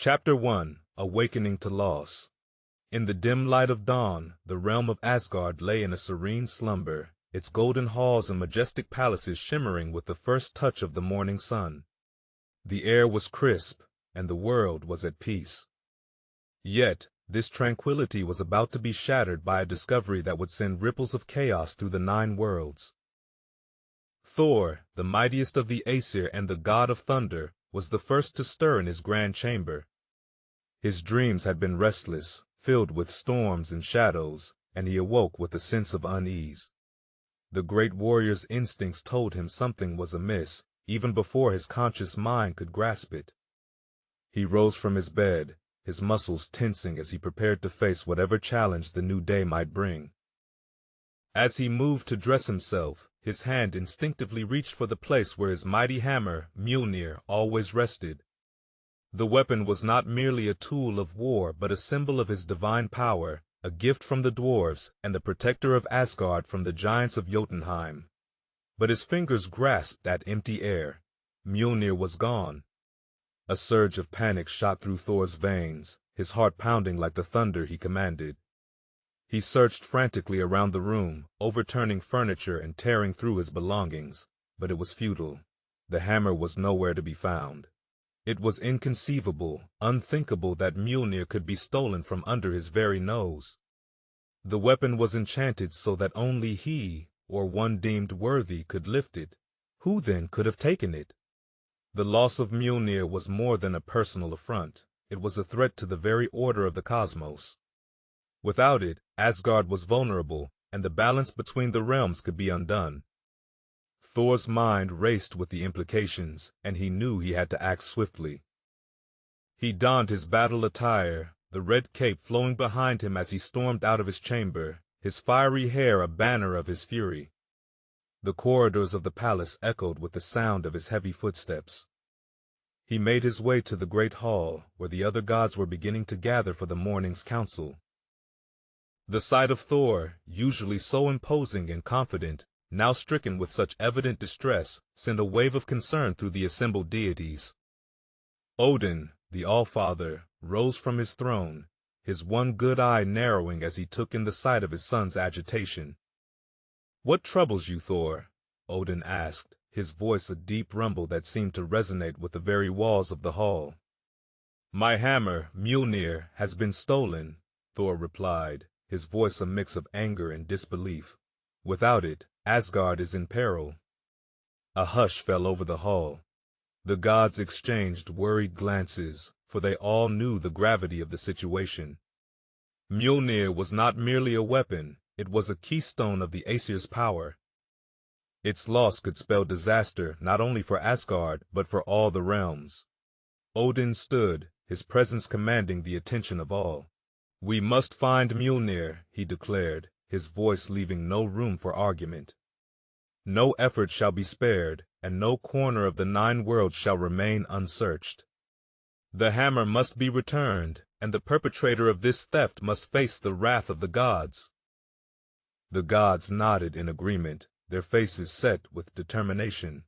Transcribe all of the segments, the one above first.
Chapter 1 Awakening to Loss. In the dim light of dawn, the realm of Asgard lay in a serene slumber, its golden halls and majestic palaces shimmering with the first touch of the morning sun. The air was crisp, and the world was at peace. Yet, this tranquility was about to be shattered by a discovery that would send ripples of chaos through the 9 worlds. Thor, the mightiest of the Aesir and the god of thunder, was the first to stir in his grand chamber. His dreams had been restless, filled with storms and shadows, and he awoke with a sense of unease. The great warrior's instincts told him something was amiss, even before his conscious mind could grasp it. He rose from his bed, his muscles tensing as he prepared to face whatever challenge the new day might bring. As he moved to dress himself, his hand instinctively reached for the place where his mighty hammer, Mjolnir, always rested. The weapon was not merely a tool of war but a symbol of his divine power, a gift from the dwarves and the protector of Asgard from the giants of Jotunheim. But his fingers grasped at empty air. Mjolnir was gone. A surge of panic shot through Thor's veins, his heart pounding like the thunder he commanded. He searched frantically around the room, overturning furniture and tearing through his belongings, but it was futile. The hammer was nowhere to be found. It was inconceivable, unthinkable that Mjolnir could be stolen from under his very nose. The weapon was enchanted so that only he, or one deemed worthy, could lift it. Who then could have taken it? The loss of Mjolnir was more than a personal affront. It was a threat to the very order of the cosmos. Without it, Asgard was vulnerable, and the balance between the realms could be undone. Thor's mind raced with the implications, and he knew he had to act swiftly. He donned his battle attire, the red cape flowing behind him as he stormed out of his chamber, his fiery hair a banner of his fury. The corridors of the palace echoed with the sound of his heavy footsteps. He made his way to the great hall, where the other gods were beginning to gather for the morning's council. The sight of Thor, usually so imposing and confident, now stricken with such evident distress, sent a wave of concern through the assembled deities. Odin, the All-Father, rose from his throne, his one good eye narrowing as he took in the sight of his son's agitation. "What troubles you, Thor?" Odin asked, his voice a deep rumble that seemed to resonate with the very walls of the hall. "My hammer, Mjolnir, has been stolen," Thor replied, his voice a mix of anger and disbelief. "Without it, Asgard is in peril." A hush fell over the hall. The gods exchanged worried glances, for they all knew the gravity of the situation. Mjolnir was not merely a weapon, it was a keystone of the Aesir's power. Its loss could spell disaster not only for Asgard, but for all the realms. Odin stood, his presence commanding the attention of all. "We must find Mjolnir," he declared, his voice leaving no room for argument. "No effort shall be spared, and no corner of the 9 worlds shall remain unsearched. The hammer must be returned, and the perpetrator of this theft must face the wrath of the gods." The gods nodded in agreement, their faces set with determination.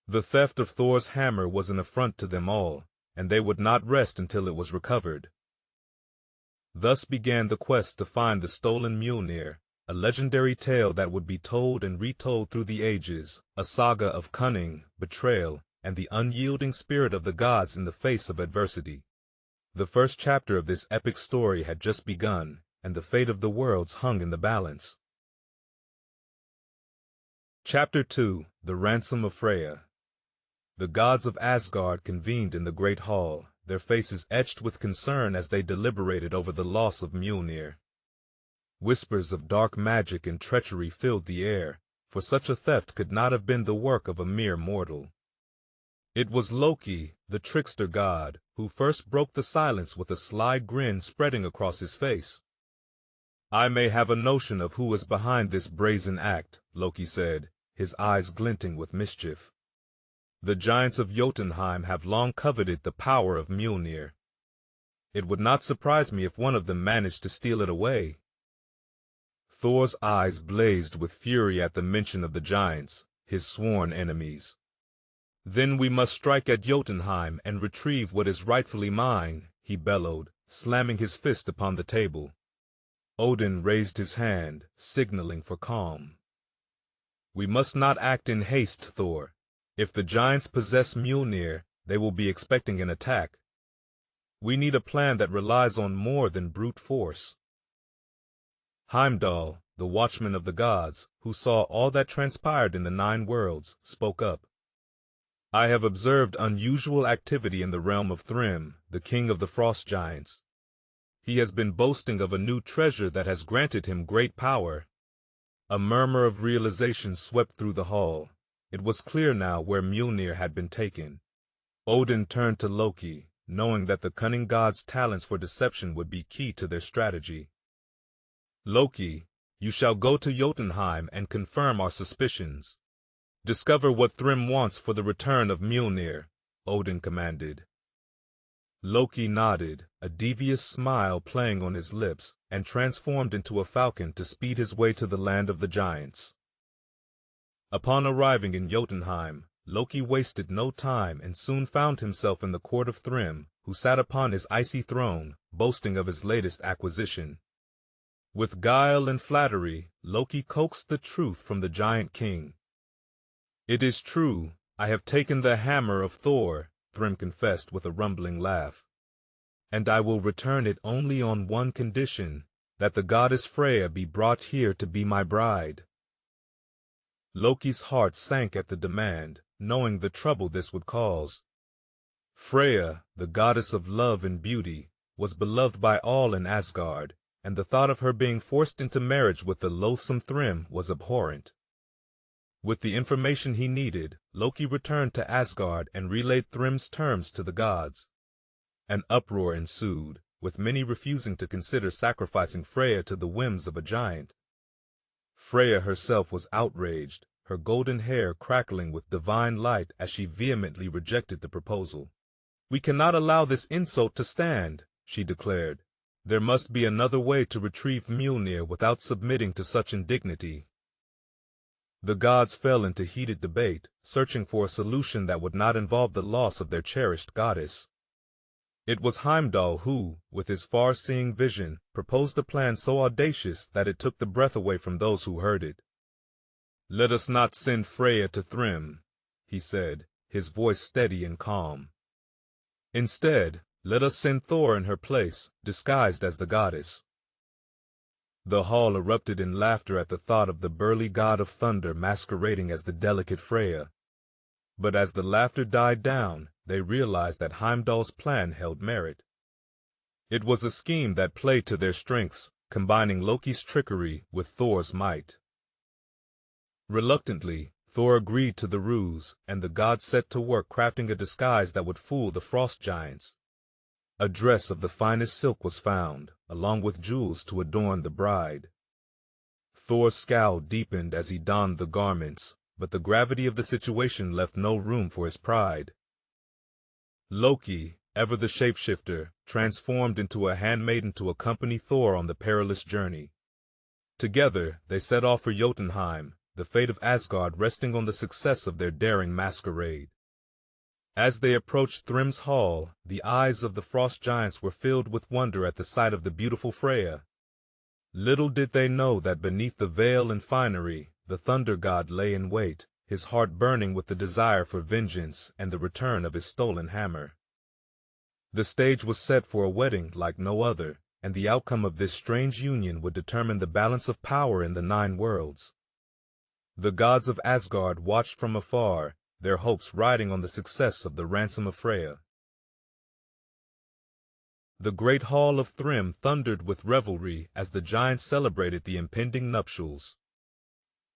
The theft of Thor's hammer was an affront to them all, and they would not rest until it was recovered. Thus began the quest to find the stolen Mjolnir, a legendary tale that would be told and retold through the ages, a saga of cunning, betrayal, and the unyielding spirit of the gods in the face of adversity. The first chapter of this epic story had just begun, and the fate of the worlds hung in the balance. Chapter 2 The Ransom of Freya. The gods of Asgard convened in the great hall, their faces etched with concern as they deliberated over the loss of Mjolnir. Whispers of dark magic and treachery filled the air, for such a theft could not have been the work of a mere mortal. It was Loki, the trickster god, who first broke the silence with a sly grin spreading across his face. "I may have a notion of who is behind this brazen act," Loki said, his eyes glinting with mischief. "The giants of Jotunheim have long coveted the power of Mjolnir. It would not surprise me if one of them managed to steal it away." Thor's eyes blazed with fury at the mention of the giants, his sworn enemies. Then we must strike at Jotunheim and retrieve what is rightfully mine, he bellowed, slamming his fist upon the table. Odin raised his hand, signaling for calm. We must not act in haste, Thor. If the giants possess Mjolnir, they will be expecting an attack. We need a plan that relies on more than brute force. Heimdall, the watchman of the gods, who saw all that transpired in the 9 worlds, spoke up. I have observed unusual activity in the realm of Thrym, the king of the frost giants. He has been boasting of a new treasure that has granted him great power. A murmur of realization swept through the hall. It was clear now where Mjolnir had been taken. Odin turned to Loki, knowing that the cunning god's talents for deception would be key to their strategy. Loki, you shall go to Jotunheim and confirm our suspicions. Discover what Thrym wants for the return of Mjolnir, Odin commanded. Loki nodded, a devious smile playing on his lips, and transformed into a falcon to speed his way to the land of the giants. Upon arriving in Jotunheim, Loki wasted no time and soon found himself in the court of Thrym, who sat upon his icy throne, boasting of his latest acquisition. With guile and flattery, Loki coaxed the truth from the giant king. It is true, I have taken the hammer of Thor, Thrym confessed with a rumbling laugh. And I will return it only on one condition, that the goddess Freya be brought here to be my bride. Loki's heart sank at the demand, knowing the trouble this would cause. Freya, the goddess of love and beauty, was beloved by all in Asgard, and the thought of her being forced into marriage with the loathsome Thrym was abhorrent. With the information he needed, Loki returned to Asgard and relayed Thrym's terms to the gods. An uproar ensued, with many refusing to consider sacrificing Freya to the whims of a giant. Freya herself was outraged, her golden hair crackling with divine light as she vehemently rejected the proposal. We cannot allow this insult to stand, she declared. There must be another way to retrieve Mjolnir without submitting to such indignity. The gods fell into heated debate, searching for a solution that would not involve the loss of their cherished goddess. It was Heimdall who, with his far-seeing vision, proposed a plan so audacious that it took the breath away from those who heard it. Let us not send Freya to Thrym, he said, his voice steady and calm. Instead, let us send Thor in her place, disguised as the goddess. The hall erupted in laughter at the thought of the burly god of thunder masquerading as the delicate Freya. But as the laughter died down, they realized that Heimdall's plan held merit. It was a scheme that played to their strengths, combining Loki's trickery with Thor's might. Reluctantly, Thor agreed to the ruse, and the gods set to work crafting a disguise that would fool the frost giants. A dress of the finest silk was found, along with jewels to adorn the bride. Thor's scowl deepened as he donned the garments, but the gravity of the situation left no room for his pride. Loki, ever the shapeshifter, transformed into a handmaiden to accompany Thor on the perilous journey. Together, they set off for Jotunheim, the fate of Asgard resting on the success of their daring masquerade. As they approached Thrym's hall, the eyes of the frost giants were filled with wonder at the sight of the beautiful Freya. Little did they know that beneath the veil and finery, the thunder god lay in wait, his heart burning with the desire for vengeance and the return of his stolen hammer. The stage was set for a wedding like no other, and the outcome of this strange union would determine the balance of power in the 9 worlds. The gods of Asgard watched from afar, their hopes riding on the success of the ransom of Freya. The great hall of Thrym thundered with revelry as the giants celebrated the impending nuptials.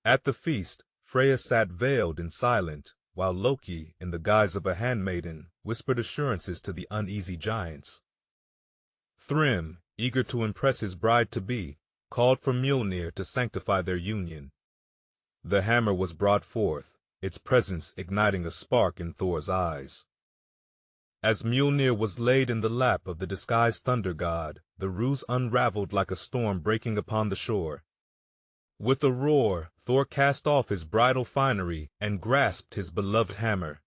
At the feast, Freya sat veiled and silent, while Loki, in the guise of a handmaiden, whispered assurances to the uneasy giants. Thrym, eager to impress his bride-to-be, called for Mjolnir to sanctify their union. The hammer was brought forth, its presence igniting a spark in Thor's eyes. As Mjolnir was laid in the lap of the disguised thunder god, the ruse unraveled like a storm breaking upon the shore. With a roar, Thor cast off his bridal finery and grasped his beloved hammer.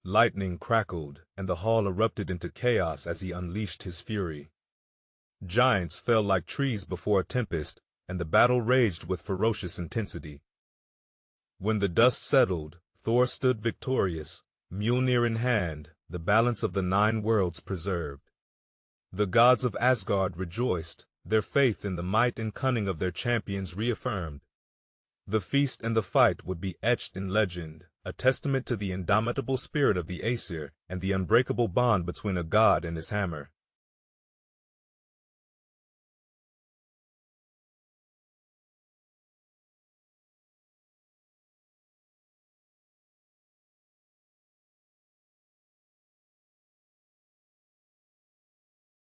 Lightning crackled, and the hall erupted into chaos as he unleashed his fury. Giants fell like trees before a tempest, and the battle raged with ferocious intensity. When the dust settled, Thor stood victorious, Mjolnir in hand, the balance of the 9 worlds preserved. The gods of Asgard rejoiced, their faith in the might and cunning of their champions reaffirmed. The feast and the fight would be etched in legend, a testament to the indomitable spirit of the Aesir and the unbreakable bond between a god and his hammer.